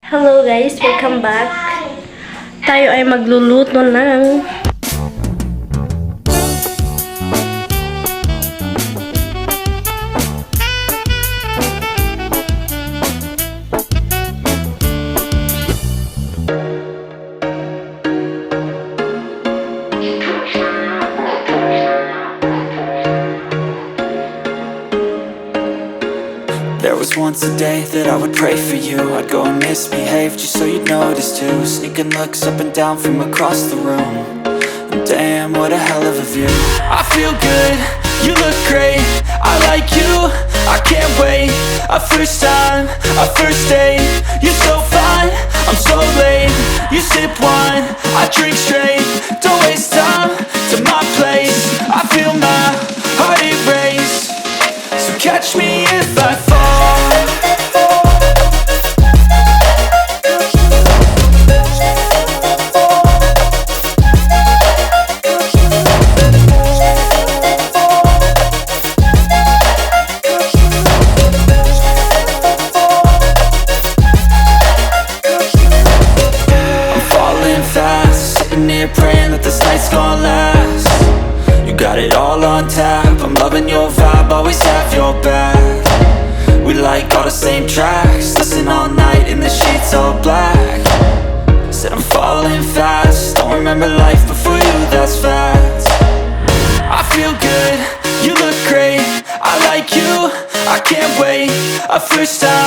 Hello guys, welcome back. Tayo ay magluluto ng There was once a day that I would pray for you. I'd go and misbehave just so you'd notice too. Sneaking looks up and down from across the room. And damn, what a hell of a view. I feel good, you look great, I like you, I can't wait. A first time, a first date. You're so fine, I'm so late. You sip wine, I drink straight. Don't waste time to my place. I feel my heart erase. So catch me if I fall. Praying that this night's gonna last. You got it all on tap, I'm loving your vibe, always have your back. We like all the same tracks, listen all night in the sheets all black. Said I'm falling fast, don't remember life before you, that's fact. I feel good, you look great, I like you, I can't wait. A first time,